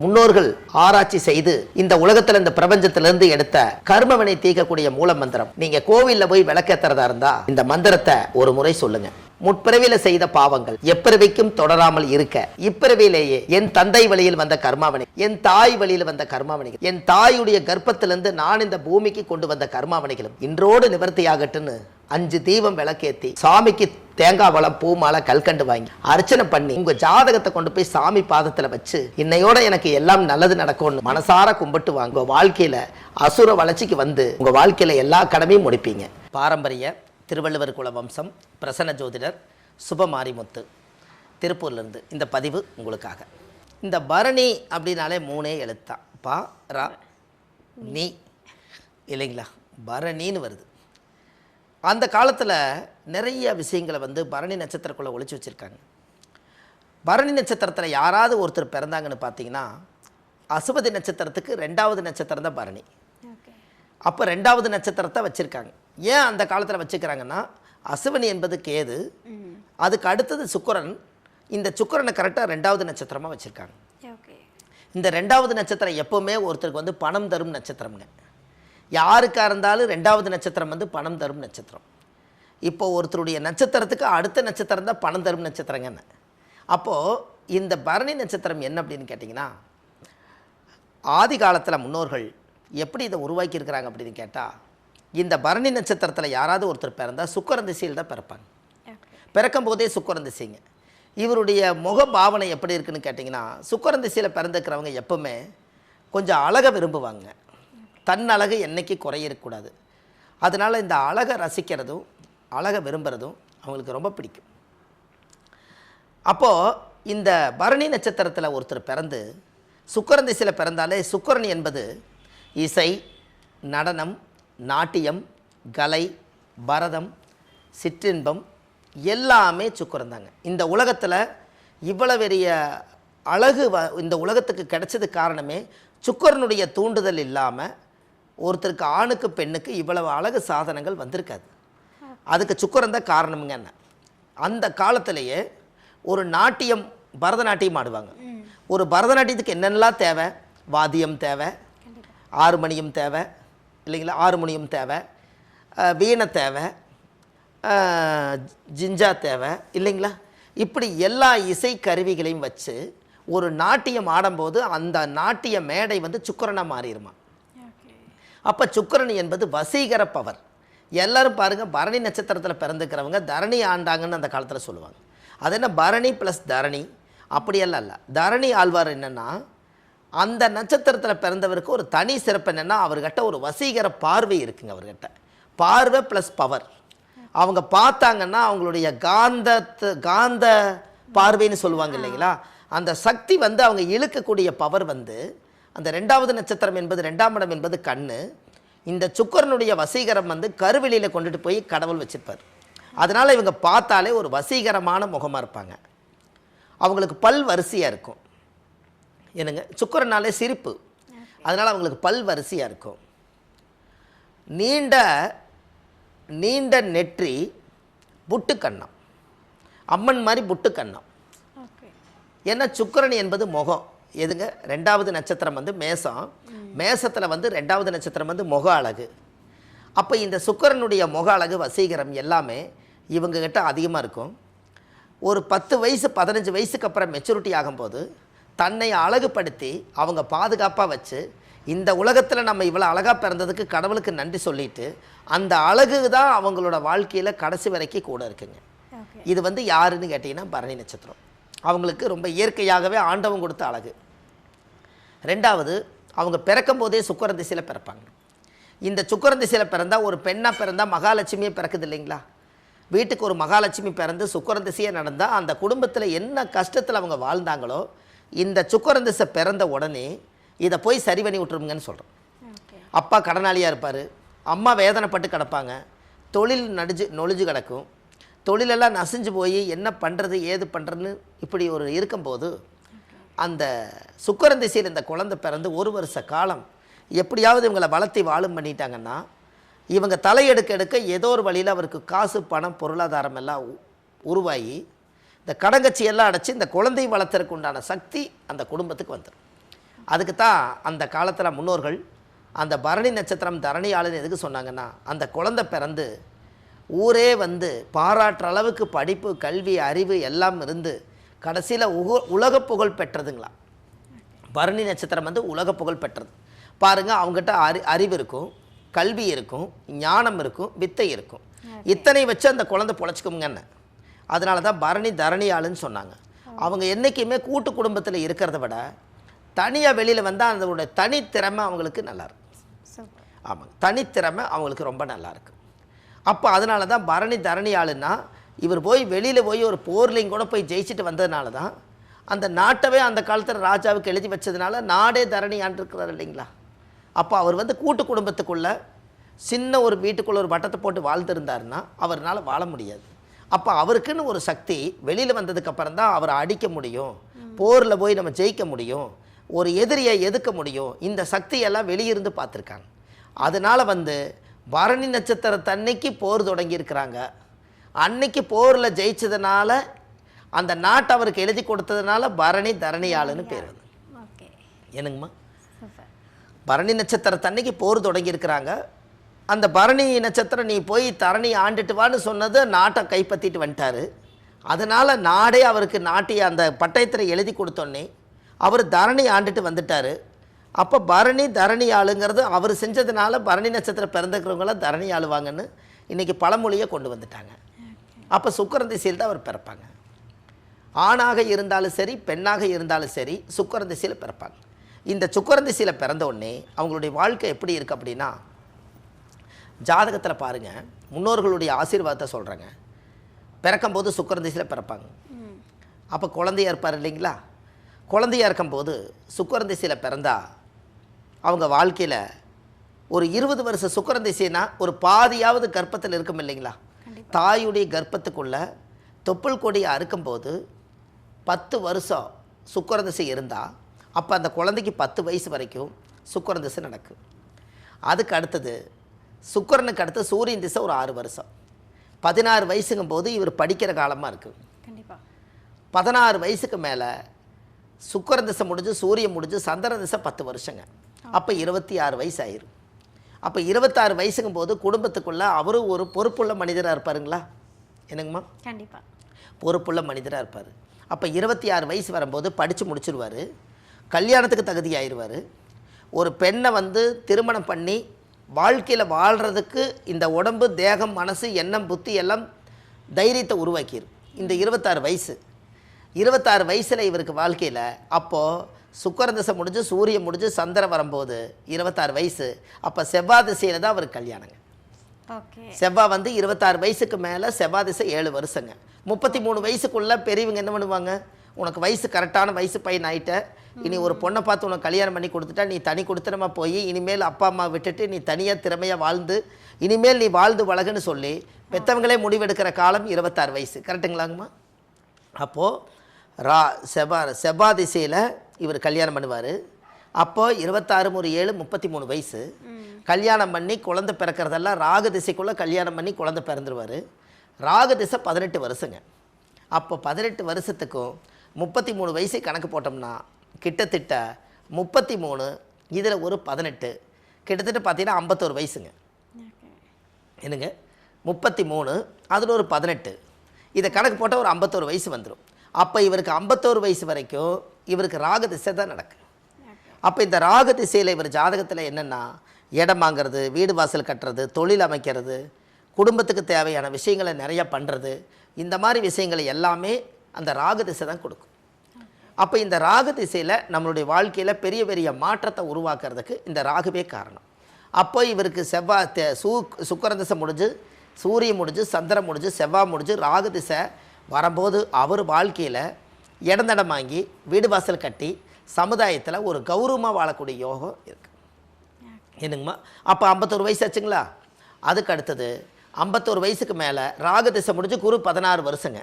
முன்னோர்கள் ஆராய்ச்சி செய்து இந்த உலகத்துல இந்த பிரபஞ்சத்திலிருந்து எடுத்த கர்மவினை தீர்க்கக்கூடிய மூல மந்திரம். நீங்க கோவில்ல போய் விளக்கேத்துறதா இருந்தா இந்த மந்திரத்தை ஒரு முறை சொல்லுங்க. முற்பிறவியில செய்த பாவங்கள் எப்பிறவிக்கும் தொடராமல் இருக்க இப்பிறவியிலேயே என் தந்தை வழியில் வந்த கர்மாவினை, என் தாய் வழியில் வந்த கர்மாவினைகள், என் தாயுடைய கர்ப்பத்திலிருந்து நான் இந்த பூமிக்கு கொண்டு வந்த கர்மாவினைகளும் இன்றோடு நிவர்த்தியாகட்டுன்னு 5 தீபம் விளக்கேத்தி சாமிக்கு தேங்காய் வளம் பூ மாலை கல்கண்டு வாங்கி அர்ச்சனை பண்ணி உங்க ஜாதகத்தை கொண்டு போய் சாமி பாதத்துல வச்சு இன்னையோட எனக்கு எல்லாம் நல்லது நடக்கும்னு மனசார கும்பிட்டு வாங்க. உங்க வாழ்க்கையில அசுர வளர்ச்சிக்கு வந்து உங்க வாழ்க்கையில எல்லா கடமையும் முடிப்பீங்க. பாரம்பரிய திருவள்ளுவர் குல வம்சம் பிரசன்ன ஜோதிடர் சுபமாரிமுத்து திருப்பூர்லேருந்து இந்த பதிவு உங்களுக்காக. இந்த பரணி அப்படின்னாலே 3 எழுத்தான், பா ரா நீ இல்லைங்களா, பரணின்னு வருது. அந்த காலத்தில் நிறைய விஷயங்களை வந்து பரணி நட்சத்திரக்குள்ளே ஒழிச்சு வச்சுருக்காங்க. பரணி நட்சத்திரத்தில் யாராவது ஒருத்தர் பிறந்தாங்கன்னு பார்த்தீங்கன்னா அசுபதி நட்சத்திரத்துக்கு 2வது நட்சத்திரம் தான் பரணி. அப்போ 2வது நட்சத்திரத்தை வச்சுருக்காங்க. ஏன் அந்த காலத்தில் வச்சுக்கிறாங்கன்னா அசுவனி என்பது கேது, அதுக்கு அடுத்தது சுக்கிரன். இந்த சுக்கிரனை கரெக்டாக 2வது நட்சத்திரமாக வச்சுருக்காங்க. இந்த 2வது நட்சத்திரம் எப்போவுமே ஒருத்தருக்கு வந்து பணம் தரும் நட்சத்திரம்ங்க. யாருக்காக இருந்தாலும் 2வது நட்சத்திரம் வந்து பணம் தரும் நட்சத்திரம். இப்போ ஒருத்தருடைய நட்சத்திரத்துக்கு அடுத்த நட்சத்திரம் தான் பணம் தரும் நட்சத்திரங்கன்னு. அப்போது இந்த பரணி நட்சத்திரம் என்ன அப்படின்னு கேட்டிங்கன்னா, ஆதி காலத்தில் முன்னோர்கள் எப்படி இதை உருவாக்கியிருக்கிறாங்க அப்படின்னு கேட்டால், இந்த பரணி நட்சத்திரத்தில் யாராவது ஒருத்தர் பிறந்தால் சுக்கிரன் திசையில் தான் பிறப்பாங்க. பிறக்கும் போதே சுக்கிரன் திசைங்க. இவருடைய முக பாவனை எப்படி இருக்குன்னு கேட்டிங்கன்னா, சுக்கிரன் திசையில் பிறந்துக்கிறவங்க எப்போவுமே கொஞ்சம் அழகை விரும்புவாங்க. தன் அழகு என்றைக்கு குறையக்கூடாது. அதனால் இந்த அழகை ரசிக்கிறதும் அழகை விரும்புகிறதும் அவங்களுக்கு ரொம்ப பிடிக்கும். அப்போது இந்த பரணி நட்சத்திரத்தில் ஒருத்தர் பிறந்து சுக்கிரன் திசையில் பிறந்தாலே சுக்கிரன் என்பது இசை, நடனம், நாட்டியம், கலை, பரதம், சிற்றின்பம் எல்லாமே சுக்கிரன் தாங்க. இந்த உலகத்தில் இவ்வளவு பெரிய அழகு இந்த உலகத்துக்கு கிடைச்சது காரணமே சுக்கிரனுடைய தூண்டுதல் இல்லாமல் ஒருத்தருக்கு ஆணுக்கு பெண்ணுக்கு இவ்வளவு அழகு சாதனங்கள் வந்திருக்காது. அதுக்கு சுக்கிரன் தான் காரணமுங்க. என்ன அந்த காலத்திலேயே ஒரு நாட்டியம், பரதநாட்டியம் ஆடுவாங்க. ஒரு பரதநாட்டியத்துக்கு என்னென்னலாம் தேவை? வாத்தியம் தேவை, ஆறுமணியம் தேவை இல்லைங்களா, ஆறுமணியம் தேவை, வீணை தேவை, ஜிஞ்சா தேவை இல்லைங்களா. இப்படி எல்லா இசை கருவிகளையும் வச்சு ஒரு நாட்டியம் ஆடும்போது அந்த நாட்டிய மேடை வந்து சுக்கிரனாக மாறிடுமா. அப்போ சுக்கிரன் என்பது வசீகர பவர். எல்லோரும் பாருங்கள், பரணி நட்சத்திரத்தில் பிறந்துக்கிறவங்க தரணி ஆண்டாங்கன்னு அந்த காலத்தில் சொல்லுவாங்க. அது என்ன பரணி ப்ளஸ் தரணி அப்படியெல்லாம் இல்லை. தரணி ஆழ்வார் என்னென்னா, அந்த நட்சத்திரத்தில் பிறந்தவருக்கு ஒரு தனி சிறப்பு என்னென்னா, அவர்கிட்ட ஒரு வசீகர பார்வை இருக்குங்க. அவர்கிட்ட பார்வை ப்ளஸ் பவர். அவங்க பார்த்தாங்கன்னா அவங்களுடைய காந்த பார்வைன்னு சொல்லுவாங்க இல்லைங்களா, அந்த சக்தி வந்து அவங்க இழுக்கக்கூடிய பவர் வந்து அந்த 2வது நட்சத்திரம் என்பது 2ஆம் இடம் என்பது கண்ணு. இந்த சுக்கிரனுடைய வசீகரம் வந்து கருவெளியில் கொண்டுட்டு போய் கடவுள் வச்சுருப்பார். அதனால் இவங்க பார்த்தாலே ஒரு வசீகரமான முகமாக இருப்பாங்க. அவங்களுக்கு பல் வரிசையாக இருக்கும். என்னங்க, சுக்கிரனாலே சிரிப்பு, அதனால் அவங்களுக்கு பல் வரிசையாக இருக்கும். நீண்ட நெற்றி, புட்டுக்கண்ணம், அம்மன் மாதிரி புட்டுக்கண்ணம். ஏன்னா சுக்கிரன் என்பது முகம். எதுங்க, 2வது நட்சத்திரம் வந்து மேசம். மேசத்தில் வந்து 2வது நட்சத்திரம் வந்து முக அழகு. அப்போ இந்த சுக்கிரனுடைய முக அழகு, வசீகரம் எல்லாமே இவங்ககிட்ட அதிகமாக இருக்கும். ஒரு 10 வயசு 15 வயசுக்கு அப்புறம் மெச்சூரிட்டி ஆகும்போது தன்னை அழகுபடுத்தி அவங்க பாதுகாப்பாக வச்சு இந்த உலகத்தில் நம்ம இவ்வளோ அழகாக பிறந்ததுக்கு கடவுளுக்கு நன்றி சொல்லிட்டு அந்த அழகு தான் அவங்களோட வாழ்க்கையில் கடைசி வரைக்கும் கூட இருக்குங்க. இது வந்து யாருன்னு கேட்டிங்கன்னா பரணி நட்சத்திரம். அவங்களுக்கு ரொம்ப இயற்கையாகவே ஆண்டவன் கொடுத்த அழகு. 2வது, அவங்க பிறக்கும் போதே சுக்கிரன் திசையில் பிறப்பாங்க. இந்த சுக்கிரன் திசையில் பிறந்தால், ஒரு பெண்ணாக பிறந்தால் மகாலட்சுமியே பிறக்குது இல்லைங்களா. வீட்டுக்கு ஒரு மகாலட்சுமி பிறந்து சுக்கிரன் திசையே நடந்தால் அந்த குடும்பத்தில் என்ன கஷ்டத்தில் அவங்க வாழ்ந்தாங்களோ இந்த சுக்கிரன் திசை பிறந்த உடனே இதை போய் சரி பண்ணி விட்டுருங்கன்னு சொல்கிறோம். அப்பா கடனாளியாக இருப்பார், அம்மா வேதனைப்பட்டு கிடப்பாங்க, தொழில் நொழிஞ்சு கிடக்கும், தொழிலெல்லாம் நசிஞ்சு போய் என்ன பண்ணுறது ஏது பண்ணுறதுன்னு இப்படி ஒரு இருக்கும்போது அந்த சுக்கிரன் திசையில் இந்த குழந்தை பிறந்து 1 வருஷ காலம் எப்படியாவது இவங்களை வளர்த்தி வாழும் பண்ணிட்டாங்கன்னா இவங்க தலையெடுக்க ஏதோ ஒரு வழியில் அவருக்கு காசு, பணம், பொருளாதாரம் எல்லாம் உருவாகி இந்த கடங்கச்சி எல்லாம் அடைச்சி இந்த குழந்தை வளர்த்துறதுக்கு உண்டான சக்தி அந்த குடும்பத்துக்கு வந்துடும். அதுக்கு தான் அந்த காலத்தில் முன்னோர்கள் அந்த பரணி நட்சத்திரம் தரணி ஆளுன்னு எதுக்கு சொன்னாங்கன்னா, அந்த குழந்தை பிறந்து ஊரே வந்து பாராட்டுற அளவுக்கு படிப்பு, கல்வி, அறிவு எல்லாம் இருந்து கடைசியில் உலக புகழ் பெற்றதுங்களா. பரணி நட்சத்திரம் வந்து உலக புகழ் பெற்றது. பாருங்கள், அவங்ககிட்ட அறிவு இருக்கும், கல்வி இருக்கும், ஞானம் இருக்கும், வித்தை இருக்கும். இத்தனை வச்சு அந்த குழந்தை பொழைச்சிக்குங்கன்னு. அதனால தான் பரணி தரணி ஆளுன்னு சொன்னாங்க. அவங்க என்றைக்குமே கூட்டு குடும்பத்தில் இருக்கிறத விட தனியாக வெளியில் வந்தால் அதோட தனித்திறமை அவங்களுக்கு நல்லாயிருக்கும். ஆமாங்க, தனித்திறமை அவங்களுக்கு ரொம்ப நல்லாயிருக்கு. அப்போ அதனால தான் பரணி தரணி ஆளுன்னா, இவர் போய் வெளியில் போய் ஒரு போர்லையும் கூட போய் ஜெயிச்சுட்டு வந்ததுனால தான் அந்த நாட்டவே அந்த காலத்தில் ராஜாவுக்கு எழுதி வச்சதுனால நாடே தரணி ஆண்டிருக்கிறார் இல்லைங்களா. அப்போ அவர் வந்து கூட்டு குடும்பத்துக்குள்ளே சின்ன ஒரு வீட்டுக்குள்ளே ஒரு வட்டத்தை போட்டு வாழ்ந்துருந்தாருன்னா அவர்னால் வாழ முடியாது. அப்போ அவருக்குன்னு ஒரு சக்தி வெளியில் வந்ததுக்கப்புறம் தான் அவரை அடிக்க முடியும், போரில் போய் நம்ம ஜெயிக்க முடியும், ஒரு எதிரியை எதுக்க முடியும். இந்த சக்தியெல்லாம் வெளியிருந்து பார்த்துருக்காங்க. அதனால் வந்து பரணி நட்சத்திரத்தன்னைக்கு போர் தொடங்கியிருக்கிறாங்க. அன்னைக்கு போரில் ஜெயிச்சதுனால அந்த நாட்டை அவருக்கு எழுதி கொடுத்ததுனால பரணி தரணி ஆளுன்னு பேர் வந்து. என்னங்கம்மா, பரணி நட்சத்திரத்தன்னைக்கு போர் தொடங்கியிருக்கிறாங்க. அந்த பரணி நட்சத்திரம் நீ போய் தரணி ஆண்டுட்டு வான்னு சொன்னது நாட்டை கைப்பற்றிட்டு வந்துட்டார். அதனால் நாடே அவருக்கு நாட்டிய அந்த பட்டயத்தில் எழுதி கொடுத்தோன்னே அவர் தரணி ஆண்டுட்டு வந்துட்டார். அப்போ பரணி தரணி ஆளுங்கிறது அவர் செஞ்சதுனால பரணி நட்சத்திரம் பிறந்துக்கிறவங்களாம் தரணி ஆளுவாங்கன்னு இன்றைக்கி பழமொழியை கொண்டு வந்துட்டாங்க. அப்போ சுக்கிரன் திசையில் தான் அவர் பிறப்பாங்க. ஆணாக இருந்தாலும் சரி, பெண்ணாக இருந்தாலும் சரி, சுக்கிரன் திசையில் பிறப்பாங்க. இந்த சுக்கிரன் திசையில் பிறந்த உடனே அவங்களுடைய வாழ்க்கை எப்படி இருக்குது அப்படின்னா, ஜாதகத்தில் பாருங்கள், முன்னோர்களுடைய ஆசீர்வாதத்தை சொல்கிறாங்க. பிறக்கும்போது சுக்கிரன் திசையில் பிறப்பாங்க. அப்போ குழந்தையாக இருப்பார் இல்லைங்களா. குழந்தையாக இருக்கும்போது சுக்கிரன் திசையில் பிறந்தா அவங்க வாழ்க்கையில் ஒரு 20 வருஷம் சுக்கிரன் திசைனா ஒரு பாதியாவது கர்ப்பத்தில் இருக்கும் இல்லைங்களா. தாயுடைய கர்ப்பத்துக்குள்ளே தொப்புள் கொடியை அறுக்கும்போது 10 வருஷம் சுக்கிரன் திசை இருந்தால் அப்போ அந்த குழந்தைக்கு 10 வயசு வரைக்கும் சுக்கிரன் திசை நடக்கும். அதுக்கு அடுத்தது சுக்கிரனுக்கு அடுத்து சூரியன் திசை ஒரு 6 வருஷம். 16 வயசுங்கும் போது இவர் படிக்கிற காலமாக இருக்குது. 16 வயசுக்கு மேலே சுக்கிரன் திசை முடிஞ்சு சூரியன் முடிஞ்சு சந்திரன் திசை 10 வருஷங்க. அப்போ 26 வயசு ஆயிரும். அப்போ 26 வயசுங்கும் போது குடும்பத்துக்குள்ளே அவரும் ஒரு பொறுப்புள்ள மனிதராக இருப்பாருங்களா. என்னங்கம்மா, கண்டிப்பாக பொறுப்புள்ள மனிதராக இருப்பார். அப்போ 26 வயசு வரும்போது படித்து முடிச்சிருவார், கல்யாணத்துக்கு தகுதி ஆயிடுவார். ஒரு பெண்ணை வந்து திருமணம் பண்ணி வாழ்க்கையில் வாழ்கிறதுக்கு இந்த உடம்பு, தேகம், மனசு, எண்ணம், புத்தி எல்லாம் தைரியத்தை உருவாக்கிடும். இந்த 26 வயசு 26 வயசில் இவருக்கு வாழ்க்கையில் அப்போது சுக்கிரன் திசை முடிஞ்சு சூரியன் முடிஞ்சு சந்திரன் வரும்போது 26 வயசு. அப்போ செவ்வாய் திசையில் தான் அவருக்கு கல்யாணங்க. செவ்வாய் வந்து 26 வயசுக்கு மேலே செவ்வாய் திசை 7 வருஷங்க. 33 வயசுக்குள்ளே பெரியவங்க என்ன பண்ணுவாங்க, உனக்கு வயசு கரெக்டான வயசு பையன் ஆகிட்ட, இனி ஒரு பொண்ணை பார்த்து உனக்கு கல்யாணம் பண்ணி கொடுத்துட்டா நீ தனி கொடுத்துனமா போய் இனிமேல் அப்பா அம்மா விட்டுட்டு நீ தனியாக திறமையாக வாழ்ந்து இனிமேல் நீ வாழ்ந்து வழகுன்னு சொல்லி பெற்றவங்களே முடிவெடுக்கிற காலம் 26 வயசு. கரெக்டுங்களாங்கம்மா. அப்போது செவ்வாய் திசையில் இவர் கல்யாணம் பண்ணுவார். அப்போது 26 ஒரு 7 33 வயசு. கல்யாணம் பண்ணி குழந்தை பிறக்கிறதெல்லாம் ராகு திசைக்குள்ளே கல்யாணம் பண்ணி குழந்தை பிறந்துருவார். ராகு திசை 18 வருஷங்க. அப்போ 18 வருஷத்துக்கும் 33 வயசு கணக்கு போட்டோம்னா கிட்டத்தட்ட 33 இதில் ஒரு 18 கிட்டத்தட்ட பார்த்தீங்கன்னா 51 வயசுங்க. என்னங்க, 33 அதில் ஒரு 18 இதை கணக்கு போட்டால் ஒரு 51 வயசு வந்துடும். அப்போ இவருக்கு 51 வயசு வரைக்கும் இவருக்கு ராகு திசை தான் நடக்கும். அப்போ இந்த ராகு திசையில் இவர் ஜாதகத்தில் என்னென்னா, இடம் வாங்கிறது, வீடு வாசல் கட்டுறது, தொழில் அமைக்கிறது, குடும்பத்துக்கு தேவையான விஷயங்களை நிறையா பண்ணுறது, இந்த மாதிரி விஷயங்களை எல்லாமே அந்த ராகு திசை தான் கொடுக்கும். அப்போ இந்த ராகு திசையில் நம்மளுடைய வாழ்க்கையில் பெரிய பெரிய மாற்றத்தை உருவாக்குறதுக்கு இந்த ராகுவே காரணம். அப்போ இவருக்கு சுக்கிரன் திசை முடிஞ்சு சூரியன் முடிஞ்சு சந்திரன் முடிஞ்சு செவ்வாய் முடிஞ்சு ராகு திசை வரும்போது அவர் வாழ்க்கையில் இடந்தடம் வாங்கி வீடு வாசல் கட்டி சமுதாயத்தில் ஒரு கௌரவமாக வாழக்கூடிய யோகம் இருக்குது. என்னங்கம்மா, அப்போ 51 வயசு ஆச்சுங்களா. அதுக்கு அடுத்தது 51 வயசுக்கு மேலே ராகு திசை முடிஞ்சு குரு 16 வருஷங்க.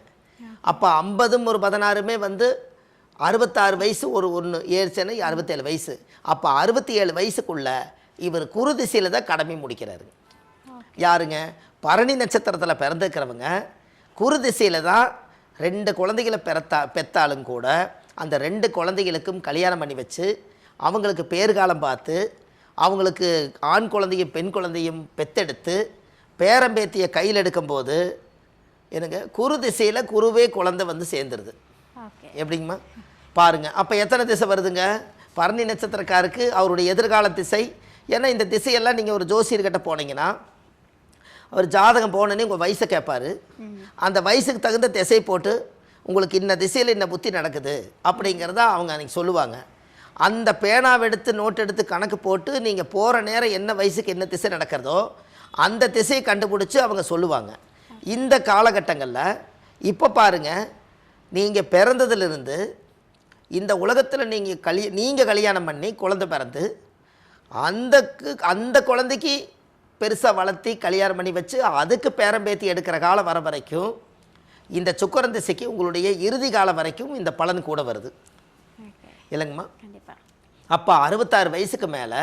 அப்போ 50 ஒரு 16 வந்து 66 வயசு, ஒரு 1 7 67 வயசு. அப்போ 67 வயசுக்குள்ளே இவர் குரு திசையில் தான் கடமை முடிக்கிறாரு. யாருங்க, பரணி நட்சத்திரத்தில் பிறந்திருக்கிறவங்க குரு திசையில் தான் 2 குழந்தைகளை பெற்றாலும் கூட அந்த 2 குழந்தைகளுக்கும் கல்யாணம் பண்ணி வச்சு அவங்களுக்கு பேறுகாலம் பார்த்து அவங்களுக்கு ஆண் குழந்தையும் பெண் குழந்தையும் பெத்தெடுத்து பேரம்பேத்தியை கையில் எடுக்கும்போது எனக்கு குரு திசையில் குருவே குழந்தை வந்து சேர்ந்துருது. எப்படிங்கம்மா பாருங்கள். அப்போ எத்தனை திசை வருதுங்க? பரணி நட்சத்திரக்காருக்கு அவருடைய எதிர்கால திசை. ஏன்னா இந்த திசையெல்லாம் நீங்கள் ஒரு ஜோசியர்கிட்ட போனீங்கன்னா அவர் ஜாதகம் போனோன்னே உங்கள் வயசை கேட்பார். அந்த வயசுக்கு தகுந்த திசை போட்டு உங்களுக்கு இன்ன திசையில் இன்ன புத்தி நடக்குது அப்படிங்கிறத அவங்க அன்றைக்கி சொல்லுவாங்க. அந்த பேனாவை எடுத்து நோட் எடுத்து கணக்கு போட்டு நீங்கள் போகிற நேரம் என்ன வயசுக்கு என்ன திசை நடக்கிறதோ அந்த திசையை கண்டுபிடிச்சி அவங்க சொல்லுவாங்க. இந்த காலகட்டங்களில் இப்போ பாருங்கள், நீங்கள் பிறந்ததுலேருந்து இந்த உலகத்தில் நீங்கள் கல்யாணம் பண்ணி குழந்தை பிறந்து அந்த குழந்தைக்கு பெருசாக வளர்த்தி கல்யாணம் பண்ணி வச்சு அதுக்கு பேரம்பேத்தி எடுக்கிற காலம் வர வரைக்கும் இந்த சுக்கிரன் திசைக்கு உங்களுடைய இறுதி காலம் வரைக்கும் இந்த பலன் கூட வருது இல்லைங்கம்மா. அப்போ 66 வயசுக்கு மேலே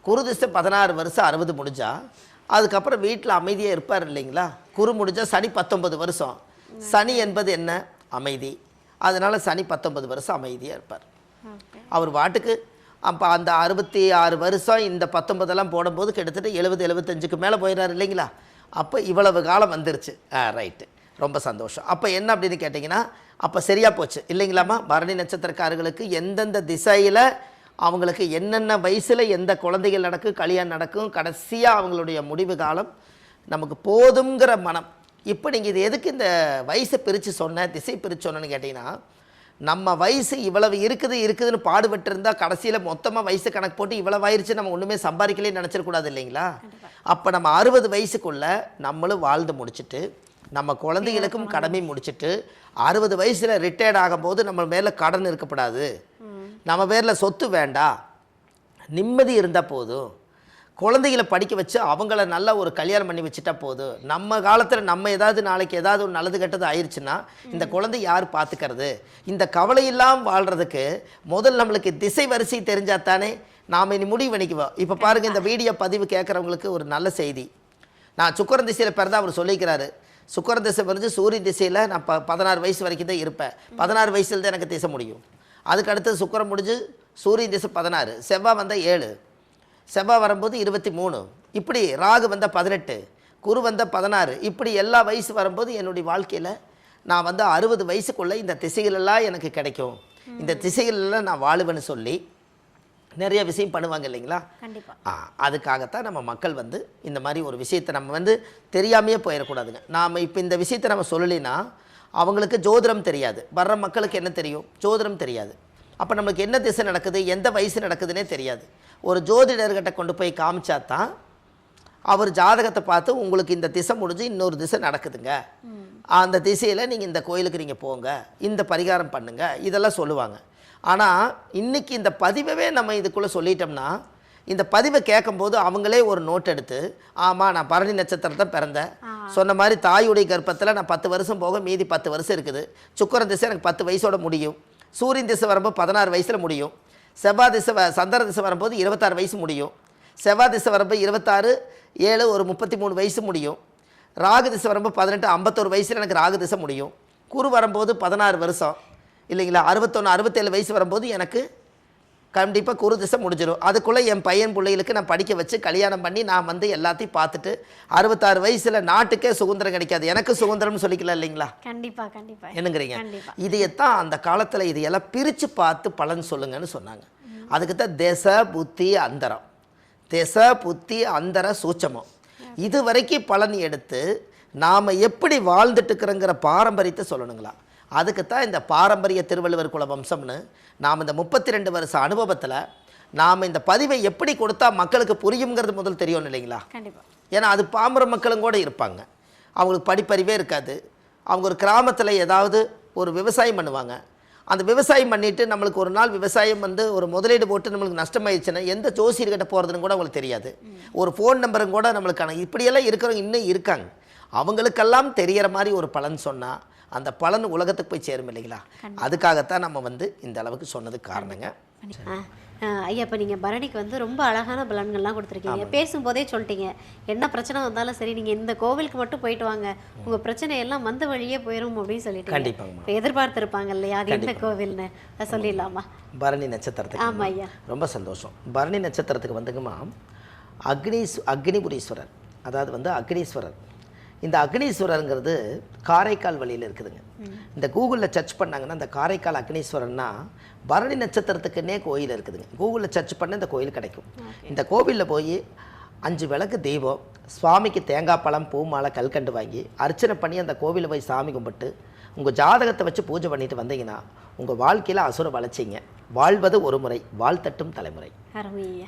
குரு திசை 16 வருஷம் 60 முடிஞ்சா அதுக்கப்புறம் வீட்டில் அமைதியாக இருப்பார் இல்லைங்களா. குரு முடிஞ்சால் சனி 19 வருஷம். சனி என்பது என்ன? அமைதி. அதனால் சனி 19 வருஷம் அமைதியாக இருப்பார். அவர் வாட்டுக்கு அப்போ அந்த 66 வருஷம் இந்த 19 போடும்போது கிட்டத்தட்ட 70-75க்கு மேலே போயிடுறாரு இல்லைங்களா. அப்போ இவ்வளவு காலம் வந்துருச்சு. ரைட்டு, ரொம்ப சந்தோஷம். அப்போ என்ன அப்படின்னு கேட்டிங்கன்னா அப்போ சரியாக போச்சு இல்லைங்களாம்மா. பரணி நட்சத்திரக்காரர்களுக்கு எந்தெந்த திசையில் அவங்களுக்கு என்னென்ன வயசில் எந்த குழந்தைகள் நடக்கும், கல்யாணம் நடக்கும், கடைசியாக அவங்களுடைய முடிவு காலம் நமக்கு போதுங்கிற மனம். இப்போ நீங்கள் இது எதுக்கு இந்த வயசை பிரித்து சொன்னேன், திசை பிரித்து சொன்னேன்னு கேட்டிங்கன்னா, நம்ம வயசு இவ்வளவு இருக்குதுன்னு பாடுபட்டு இருந்தால் கடைசியில் மொத்தமாக வயசு கணக்கு போட்டு இவ்வளவு ஆயிடுச்சு நம்ம ஒன்றுமே சம்பாதிக்கலே நினச்சிடக்கூடாது இல்லைங்களா. அப்போ நம்ம 60 வயசுக்குள்ளே நம்மளும் வாழ்ந்து முடிச்சுட்டு நம்ம குழந்தைகளுக்கும் கடமை முடிச்சுட்டு 60 வயசில் ரிட்டையர்ட் ஆகும்போது நம்ம மேலே கடன் இருக்கப்படாது, நம்ம பேரில் சொத்து வேண்டாம், நிம்மதி இருந்தால் போதும், குழந்தைகளை படிக்க வச்சு அவங்கள நல்லா ஒரு கல்யாணம் பண்ணி வச்சுட்டா போதும். நம்ம காலத்தில் நம்ம ஏதாவது நாளைக்கு ஏதாவது ஒரு நல்லது கெட்டது ஆயிடுச்சுன்னா இந்த குழந்தை யார் பார்த்துக்கிறது? இந்த கவலையெல்லாம் வாழ்கிறதுக்கு முதல் நம்மளுக்கு திசை வரிசை தெரிஞ்சால் தானே நாம் இனி முடிவு பண்ணிக்குவோம். இப்போ பாருங்கள், இந்த வீடியோ பதிவு கேட்குறவங்களுக்கு ஒரு நல்ல செய்தி. நான் சுக்கிரன் திசையில் பிறந்தா அவர் சொல்லிக்கிறாரு. சுக்கிரன் திசை வந்து சூரிய திசையில் நான் 16 வயசு வரைக்கும் தான் இருப்பேன். 16 வயசில் தான் எனக்கு திசை முடியும். அதுக்கு அடுத்தது சுக்கிரன் முடிஞ்சு சூரிய திசை 16, செவ்வாய் வந்தால் 7, செவ்வாய் வரும்போது 23, இப்படி ராகு வந்தால் 18, குரு வந்தால் 16, இப்படி எல்லா வயசு வரும்போது என்னுடைய வாழ்க்கையில் நான் வந்து 60 வயசுக்குள்ளே இந்த திசைகளெல்லாம் எனக்கு கிடைக்கும், இந்த திசைகளெல்லாம் நான் வாழுவேன்னு சொல்லி நிறைய விஷயம் பண்ணுவாங்க இல்லைங்களா. அதுக்காகத்தான் நம்ம மக்கள் வந்து இந்த மாதிரி ஒரு விஷயத்தை நம்ம வந்து தெரியாமையே போயிடக்கூடாதுங்க. நாம் இப்போ இந்த விஷயத்தை நம்ம சொல்லலைன்னா அவங்களுக்கு ஜோதிடம் தெரியாது, வர்ற மக்களுக்கு என்ன தெரியும்? ஜோதிடம் தெரியாது. அப்போ நம்மளுக்கு என்ன திசை நடக்குது, எந்த வயசு நடக்குதுன்னே தெரியாது. ஒரு ஜோதிடர்கிட்ட கொண்டு போய் காமிச்சா தான் அவர் ஜாதகத்தை பார்த்து உங்களுக்கு இந்த திசை முடிஞ்சு இன்னொரு திசை நடக்குதுங்க, அந்த திசையில் நீங்கள் இந்த கோயிலுக்கு நீங்கள் போங்க, இந்த பரிகாரம் பண்ணுங்க, இதெல்லாம் சொல்லுவாங்க. ஆனால் இன்றைக்கி இந்த பதிவை நம்ம இதுக்குள்ளே சொல்லிட்டோம்னா இந்த பதிவை கேட்கும்போது அவங்களே ஒரு நோட் எடுத்து, ஆமாம் நான் பரணி நட்சத்திரத்தை பிறந்தேன், சொன்ன மாதிரி தாயுடைய கர்ப்பத்தில் நான் 10 வருஷம் போக மீதி 10 வருஷம் இருக்குது, சுக்கிரன் திசை எனக்கு 10 வயசோட முடியும், சூரியன் திசை வரும்போது 16 வயசில் முடியும், செவ்வாய் திசை சந்திர திசை வரும்போது 26 வயசு முடியும், செவ்வாய் திசை வரும்போது 26, 7 ஒரு 33 வயசு முடியும், ராகு திசை வரும்போது 18 51 வயசில் எனக்கு ராகு திசை முடியும், குரு வரும்போது 16 வருஷம் இல்லைங்களா, 61 67 வயசு வரும்போது எனக்கு கண்டிப்பாக குரு திசை முடிஞ்சிடும். அதுக்குள்ளே என் பையன் பிள்ளைகளுக்கு நான் படிக்க வச்சு கல்யாணம் பண்ணி நான் வந்து எல்லாத்தையும் பார்த்துட்டு 66 வயசில் நாட்டுக்கே சுதந்திரம் கிடைக்காது, எனக்கு சுதந்திரம்னு சொல்லிக்கலாம் இல்லைங்களா. கண்டிப்பாக கண்டிப்பாக என்னங்கிறீங்க? இதையத்தான் அந்த காலத்தில் இதையெல்லாம் பிரித்து பார்த்து பலன் சொல்லுங்கன்னு சொன்னாங்க. அதுக்கு தான் திசை புத்தி அந்தரம், திசை புத்தி அந்தர சூட்சமம், இது வரைக்கும் பலன் எடுத்து நாம் எப்படி வாழ்ந்துட்டு இருக்கிறோங்கிற பாரம்பரியத்தை சொல்லணுங்களா. அதுக்குத்தான் இந்த பாரம்பரிய திருவள்ளுவர் குல வம்சம்னு நாம் இந்த 32 வருஷ அனுபவத்தில் நாம் இந்த பதிவை எப்படி கொடுத்தா மக்களுக்கு புரியுங்கிறது முதல் தெரியும் இல்லைங்களா. ஏன்னா அது பாமர மக்களும் கூட இருப்பாங்க, அவங்களுக்கு படிப்பறிவே இருக்காது. அவங்க ஒரு கிராமத்தில் ஏதாவது ஒரு விவசாயம் பண்ணுவாங்க, அந்த விவசாயம் பண்ணிவிட்டு நம்மளுக்கு ஒரு நாள் விவசாயம் வந்து ஒரு முதலீடு போட்டு நம்மளுக்கு நஷ்டமாயிடுச்சுன்னா எந்த ஜோசியர்கிட்ட போகிறதுன்னு கூட அவங்களுக்கு தெரியாது, ஒரு ஃபோன் நம்பரும் கூட நம்மளுக்கான இப்படியெல்லாம் இருக்கிறவங்க இன்னும் இருக்காங்க. அவங்களுக்கெல்லாம் தெரிகிற மாதிரி ஒரு பலன் சொன்னால் அந்த பலன் உலகத்துக்கு போய் சேரும் இல்லைங்களா. அதுக்காகத்தான் நம்ம வந்து இந்த அளவுக்கு சொன்னதுக்கு காரணங்க. ஐயா இப்போ நீங்கள் பரணிக்கு வந்து ரொம்ப அழகான பலன்கள்லாம் கொடுத்துருக்கீங்க. பேசும்போதே சொல்லிட்டீங்க, என்ன பிரச்சனை வந்தாலும் சரி நீங்கள் இந்த கோவிலுக்கு மட்டும் போயிட்டு வாங்க, உங்கள் பிரச்சனை எல்லாம் வந்த வழியே போயிடும் அப்படின்னு சொல்லிட்டு கண்டிப்பாங்க. இப்போ எதிர்பார்த்துருப்பாங்க இல்லையா, அது என்ன கோவில்னு அதை சொல்லிடலாமா? பரணி நட்சத்திரத்துக்கு. ஆமாம் ஐயா. ரொம்ப சந்தோஷம். பரணி நட்சத்திரத்துக்கு வந்துங்கம்மா அக்னிபுரீஸ்வரர், அதாவது வந்து அக்னீஸ்வரர். இந்த அக்னீஸ்வரருங்கிறது காரைக்கால் வழியில் இருக்குதுங்க. இந்த கூகுளில் சர்ச் பண்ணாங்கன்னா இந்த காரைக்கால் அக்னீஸ்வரர்னா பரணி நட்சத்திரத்துக்குன்னே கோயில் இருக்குதுங்க. கூகுளில் சர்ச் பண்ண இந்த கோயில் கிடைக்கும். இந்த கோவிலில் போய் 5 விளக்கு தீபம், சுவாமிக்கு தேங்காய் பழம் பூ மாலை கல்கண்டு வாங்கி அர்ச்சனை பண்ணி அந்த கோவிலில் போய் சாமி கும்பிட்டு உங்கள் ஜாதகத்தை வச்சு பூஜை பண்ணிட்டு வந்தீங்கன்னா உங்கள் வாழ்க்கையில் அசுர வளர்ச்சிங்க. வாழ்வது ஒரு முறை, வாழ்த்தட்டும் தலைமுறை. அருமையா.